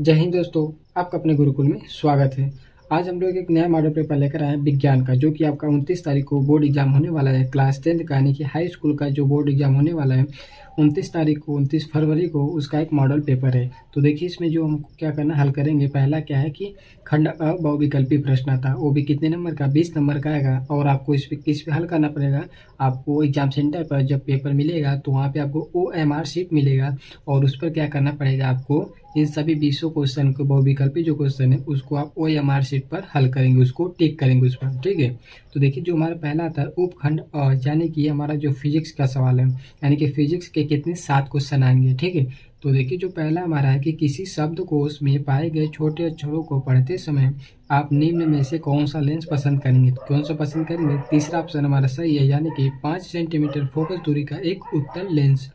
जय हिंद दोस्तों, आपका अपने गुरुकुल में स्वागत है। आज हम लोग एक नया मॉडल पेपर लेकर आए हैं विज्ञान का, जो कि आपका 29 तारीख को बोर्ड एग्जाम होने वाला है। क्लास 10 का यानी कि हाई स्कूल का जो बोर्ड एग्जाम होने वाला है 29 तारीख को, 29 फरवरी को, उसका एक मॉडल पेपर है। तो देखिए इसमें जो हमको क्या करना, हल करेंगे। पहला क्या है कि खंड अ बहुविकल्पी प्रश्न था, वो भी कितने नंबर का, 20 नंबर का आएगा। और आपको किस पे हल करना पड़ेगा, आपको एग्जाम सेंटर पर जब पेपर मिलेगा तो वहाँ पे आपको OMR शीट मिलेगा, और उस पर क्या करना पड़ेगा, आपको इन सभी 20 क्वेश्चन को, बहुविकल्पी जो क्वेश्चन है उसको आप OMR शीट पर हल करेंगे, उसको टिक करेंगे उस पर। ठीक है, तो देखिए जो हमारा पहला आता है उपखंड अ, यानी कि हमारा जो फिजिक्स का सवाल है, यानी कि फिजिक्स के कितने 7 क्वेश्चन आएंगे। ठीक है, तो देखिए जो पहला हमारा है कि किसी शब्दकोश में पाए गए छोटे अक्षरों को पढ़ते समय आप निम्न में से कौन सा लेंस पसंद करेंगे। तो कौन सा पसंद करेंगे, तीसरा ऑप्शन हमारा सही है, यानी कि 5 सेंटीमीटर फोकस दूरी का एक उत्तल लेंस।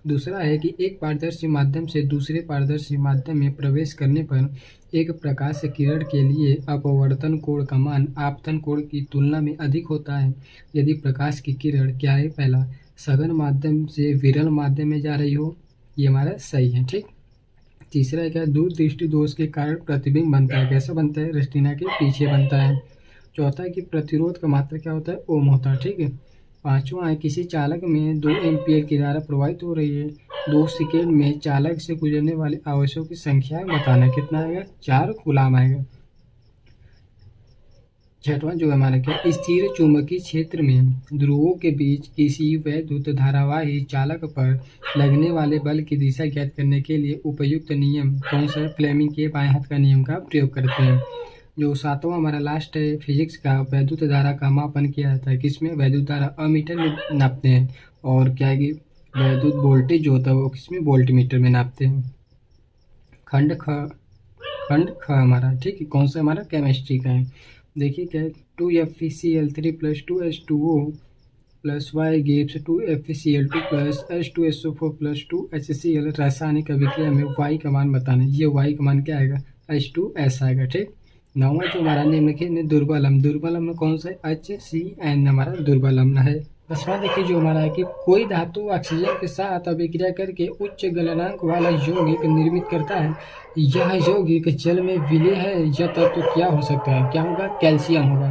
दूसरा है कि एक पारदर्शी माध्यम से दूसरे पारदर्शी माध्यम में प्रवेश करने पर एक प्रकाश किरण के लिए अपवर्तन कोण का मान आपतन कोण की तुलना में अधिक होता है यदि प्रकाश की किरण क्या है, पहला सघन माध्यम से विरल माध्यम में जा रही हो। ये हमारा सही है। ठीक, तीसरा है क्या, दूरदृष्टि दोष के कारण प्रतिबिंब बनता है। कैसा बनता है, रेटिना के पीछे बनता है। चौथा है कि प्रतिरोध का मात्रा क्या होता है, ओम होता है। ठीक है, पांचवा है किसी चालक में 2 एम्पीयर की धारा प्रवाहित हो रही है, 2 सेकेंड में चालक से गुजरने वाले आवेशों की संख्या बताना। कितना आएगा, 4 कूलाम आएगा। छठवां जो हमारा क्या, स्थिर चुंबकीय क्षेत्र में ध्रुवों के बीच किसी वैद्युत धारावाही चालक पर लगने वाले बल की दिशा ज्ञात करने के लिए उपयुक्त नियम कौन सा है, फ्लेमिंग के बाएं हाथ का नियम का प्रयोग करते हैं। जो सातवां हमारा लास्ट है फिजिक्स का, वैद्युत धारा का मापन किया जाता है किसमें, वैद्युत धारा अमीटर में नापते हैं। और क्या है कि वैद्युत वोल्टेज जो होता है वो किसमें, वोल्ट मीटर में नापते हैं। खंड ख खंड ख हमारा, ठीक है, कौन सा हमारा, केमिस्ट्री का है। देखिए क्या है, 2FeCl3 + 2H2O + Y gives 2FeCl2 + H2SO4 + 2HCl रासायनिक अभिक्रिया में Y का मान बताना। ये Y का मान क्या आएगा, H2S आएगा। ठीक, नौवां जो हमारा निम्नलिखित में दुर्बल अम्ल, दुर्बल अम्ल कौन सा है, HCN हमारा दुर्बल अम्ल है। दसवां देखिए जो हमारा है कि कोई धातु ऑक्सीजन के साथ अभिक्रिया करके उच्च गलनांक वाला यौगिक निर्मित करता है। यह यौगिक जल में विलय है, यह तत्व क्या हो सकता है, क्या होगा, कैल्शियम होगा।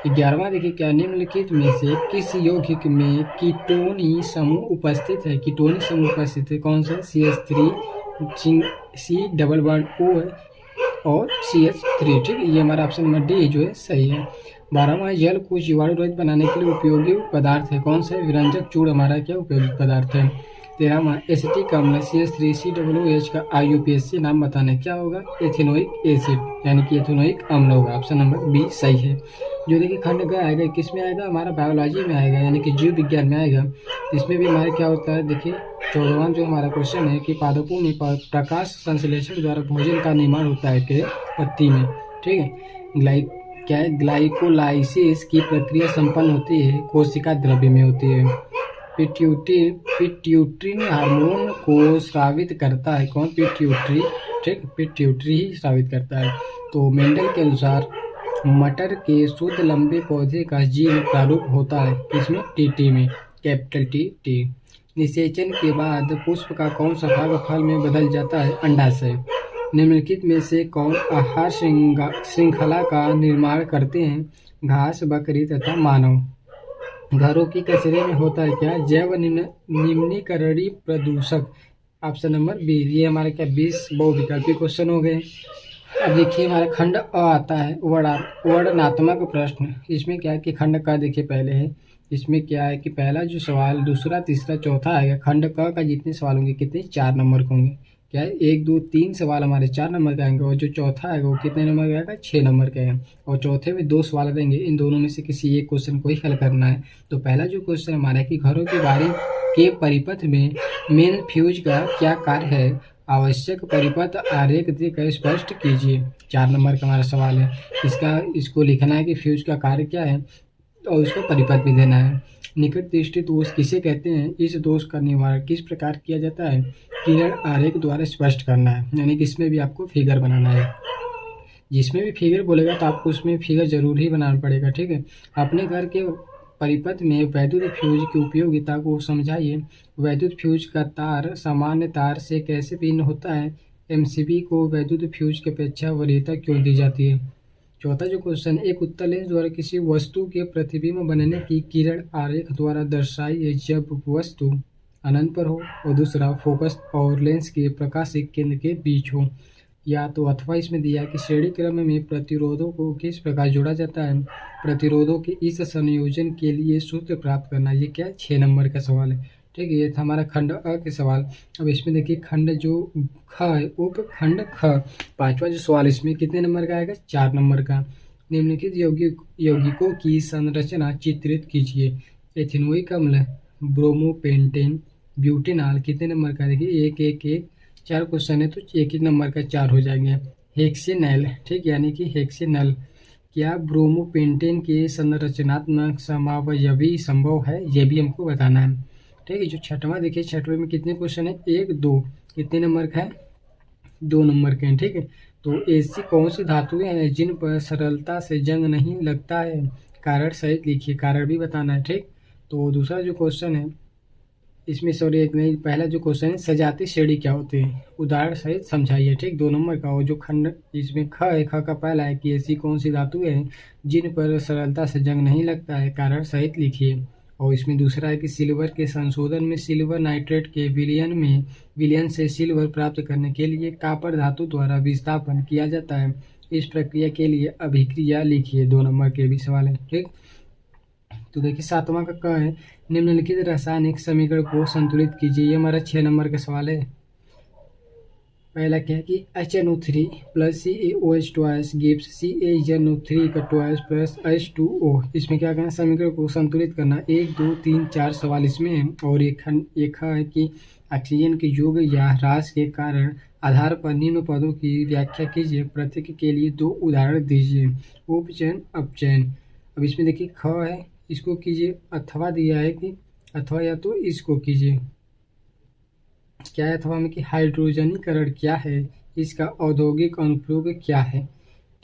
11वां देखिए क्या, निम्नलिखित में से किस यौगिक में कीटोनी समूह उपस्थित है, कीटोनी समूह उपस्थित है, कौन सा, CH3 C double bond O है और CH3। ठीक है, ये हमारा ऑप्शन नंबर डी जो है सही है। 12वां जल को जीवाणु रहित बनाने के लिए उपयोगी पदार्थ है, कौन सा है, विरंजक चूर्ण हमारा क्या उपयोगी पदार्थ है। 13वां एसिटिक अम्ल CH3COOH का IUPAC नाम बताना, क्या होगा, एथेनोइक एसिड, यानी कि एथेनोइक अम्ल होगा। ऑप्शन नंबर बी सही है। जो देखिए खंड ग आएगा, किस में आएगा, हमारा बायोलॉजी में आएगा, यानी कि जीव विज्ञान में आएगा। इसमें भी हमारा क्या होता है, देखिए 14वां जो हमारा क्वेश्चन है कि पादपों में प्रकाश संश्लेषण द्वारा भोजन का निर्माण होता है कि पत्ती में। ठीक है, क्या है, ग्लाइकोलाइसिस की प्रक्रिया संपन्न होती है कोशिका द्रव्य में होती है। पिट्यूटरी हार्मोन को स्रावित करता है, कौन, पिट्यूटरी। ठीक, पिट्यूटरी ही स्रावित करता है। तो मेंडल के अनुसार मटर के शुद्ध लंबे पौधे का जीन प्रारूप होता है किसमें, TT में, कैपिटल T। निषेचन के बाद पुष्प का कौन सा भाग फल में बदल जाता है, अंडाशय। निम्नलिखित में से कौन आहार श्रृंखला का निर्माण करते हैं, घास, बकरी तथा मानव। घरों की कचरे में होता है क्या, जैव निम्नीकरणीय प्रदूषक। ऑप्शन नंबर बी, ये हमारे क्या 20 बहुविकल्पी क्वेश्चन हो गए। अब देखिए हमारा खंड अ आता है, वर्णनात्मक प्रश्न। इसमें क्या है कि खंड का देखिए पहले है, इसमें क्या है कि पहला जो सवाल, दूसरा, तीसरा, चौथा आएगा। खंड क का जितने सवाल होंगे कितने, 4 नंबर के होंगे। क्या है, 1 2 3 सवाल हमारे 4 नंबर के आएंगे, और जो चौथा आएगा वो कितने नंबर का आएगा, 6 नंबर का आएगा। और चौथे में 2 सवाल रहेंगे, इन दोनों में से किसी एक क्वेश्चन को ही हल करना है। तो पहला जो क्वेश्चन हमारा है कि घरों के बारे के परिपथ में मेन फ्यूज का क्या कार्य है, आवश्यक परिपथ आरेख देकर स्पष्ट कीजिए। 4 नंबर का हमारा सवाल है, इसको लिखना है कि फ्यूज का कार्य क्या है और उसको परिपथ भी देना है। निकट दृष्टि दोष किसे कहते हैं, इस दोष का निवारण किस प्रकार किया जाता है, किरण आरेख द्वारा स्पष्ट करना है, यानी कि इसमें भी आपको फिगर बनाना है। जिसमें भी फिगर बोलेगा तो आपको उसमें फिगर जरूर ही बनाना पड़ेगा। ठीक है, अपने घर के परिपथ में वैद्युत फ्यूज की उपयोगिता को समझाइए। वैद्युत फ्यूज का तार सामान्य तार से कैसे भिन्न होता है, एमसीबी को वैद्युत फ्यूज की अपेक्षा वरीयता क्यों दी जाती है। चौथा जो क्वेश्चन, एक उत्तल लेंस द्वारा किसी वस्तु के प्रतिबिंब बनने की किरण आरेख द्वारा दर्शाई है जब वस्तु अनंत पर हो, और दूसरा फोकस और लेंस के प्रकाशिक केंद्र के बीच हो। या तो अथवा इसमें दिया कि श्रेणी क्रम में प्रतिरोधों को किस प्रकार जोड़ा जाता है, प्रतिरोधों के इस संयोजन के लिए सूत्र प्राप्त करना। ये क्या 6 नंबर का सवाल है। ठीक है, ये था हमारा खंड अ के सवाल। अब इसमें देखिए खंड जो ख है, उपखंड ख, पांचवा जो सवाल इसमें कितने नंबर का आएगा, 4 नंबर का। निम्नलिखित यौगिकों की संरचना चित्रित कीजिए। एथिनोइक अम्ल, ब्रोमोपेंटेन, ब्यूटेनॉल कितने नंबर का, देखिए 1 1 1, 4 क्वेश्चन है तो एक एक नंबर का 4 हो जाएंगे। हेक्सेनल, ठीक, यानी कि हेक्सेनल, क्या ब्रोमोपेंटेन के संरचनात्मक समावयवी संभव है, ये भी हमको बताना है। ठीक है, जो छठवां देखिए, छठवें में कितने क्वेश्चन है, 1 2, कितने नंबर का है, 2 नंबर के हैं। ठीक है, तो ऐसी कौन सी धातुएं हैं जिन पर सरलता से जंग नहीं लगता है, कारण सहित लिखिए, कारण भी बताना है। ठीक, तो दूसरा जो क्वेश्चन है इसमें, सॉरी एक नहीं, पहला जो क्वेश्चन है सजाती श्रेणी क्या होती है, उदाहरण सहित समझाइए। ठीक, 2 नंबर का। और जो खंड इसमें ख है, ख का पहला है कि ऐसी कौन सी धातुएं हैं जिन पर सरलता से जंग नहीं लगता है, कारण सहित लिखिए। और इसमें दूसरा है कि सिल्वर के संशोधन में सिल्वर नाइट्रेट के विलयन से सिल्वर प्राप्त करने के लिए कॉपर धातु द्वारा विस्थापन किया जाता है। इस प्रक्रिया के लिए अभिक्रिया लिखिए। 2 नंबर के भी सवाल है। ठीक, तो देखिए 7वां का क है, निम्नलिखित रासायनिक समीकरण को संतुलित कीजिए। ये हमारा 6 नंबर का सवाल है। पहला क्या है कि HNO3 plus CaOH twice gives CaNO3 का ट्वाइस प्लस H2O। इसमें क्या करना, समीकरण को संतुलित करना। 1 2 3 4 सवाल इसमें है। और एक है कि ऑक्सीजन के योग या ह्रास के कारण आधार पर निम्न पदों की व्याख्या कीजिए। प्रत्येक के लिए 2 उदाहरण दीजिए। उपचयन, अपचयन। अब इसमें देखिए ख है, इसको कीजिए। अथवा दिया है कि अथवा या तो इसको कीजिए। क्या है अथवा में कि हाइड्रोजनीकरण क्या है, इसका औद्योगिक अनुप्रयोग क्या है।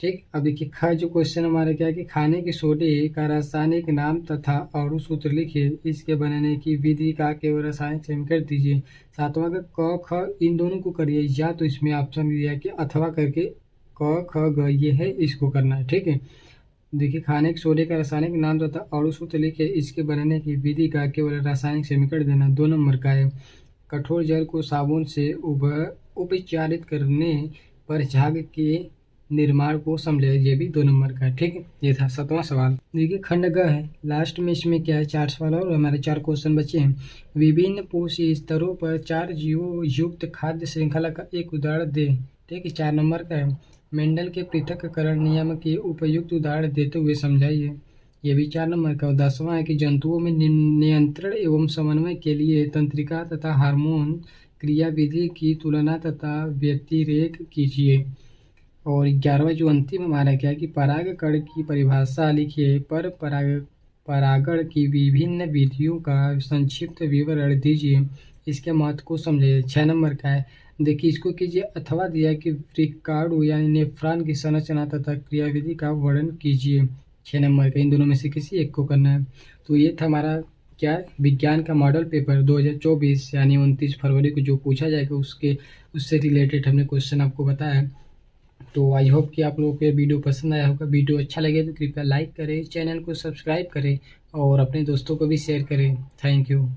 ठीक, अब देखिए ख जो क्वेश्चन हमारा क्या है कि खाने के सोडे का रासायनिक नाम तथा अणु सूत्र लिखिए। इसके बनने की विधि का केवल रासायनिक समीकरण दीजिए। 7वां का क ख इन दोनों को करिए, या तो इसमें ऑप्शन दिया कि अथवा करके क ख ग ये है, इसको करना है। ठीक है, देखिए खाने के सोडे का रासायनिक नाम तथा अणु सूत्र लिखे। इसके बनने की विधि का केवल रासायनिक समीकरण देना। 2 नंबर का है। कठोर जल को साबुन से उपचारित करने पर झाग के निर्माण को समझे। ये भी 2 नंबर का है। ठीक है, ये था 7वां सवाल। देखिए खंड ग है, लास्ट में इसमें क्या है, 4 सवाल और हमारे 4 क्वेश्चन बचे हैं। विभिन्न पोषी स्तरों पर 4 जीवों युक्त खाद्य श्रृंखला का एक उदाहरण दे। ठीक है, 4 नंबर का है। मेंडल के पृथक्करण नियम के उपयुक्त उदाहरण देते हुए समझाइए। ये भी 4 नंबर का। और 10वां है कि जंतुओं में नियंत्रण एवं समन्वय के लिए तंत्रिका तथा हार्मोन क्रियाविधि की तुलना तथा व्यतिरेक कीजिए। और 11वां जो अंतिम हमारा क्या है कि परागकण की परिभाषा लिखिए। पर परागण की विभिन्न विधियों का संक्षिप्त विवरण दीजिए। इसके महत्व को समझिए। 6 नंबर का है, देखिए इसको कीजिए। अथवा दिया कि वृक्काणु यानी नेफ्रॉन की संरचना तथा क्रियाविधि का वर्णन कीजिए। 6 नंबर का, इन दोनों में से किसी एक को करना है। तो ये था हमारा क्या विज्ञान का मॉडल पेपर 2024 यानी 29 फरवरी को जो पूछा जाएगा उससे रिलेटेड हमने क्वेश्चन आपको बताया। तो आई होप कि आप लोगों को ये वीडियो पसंद आया होगा। वीडियो अच्छा लगे तो कृपया लाइक करें, चैनल को सब्सक्राइब करें और अपने दोस्तों को भी शेयर करें। Thank you.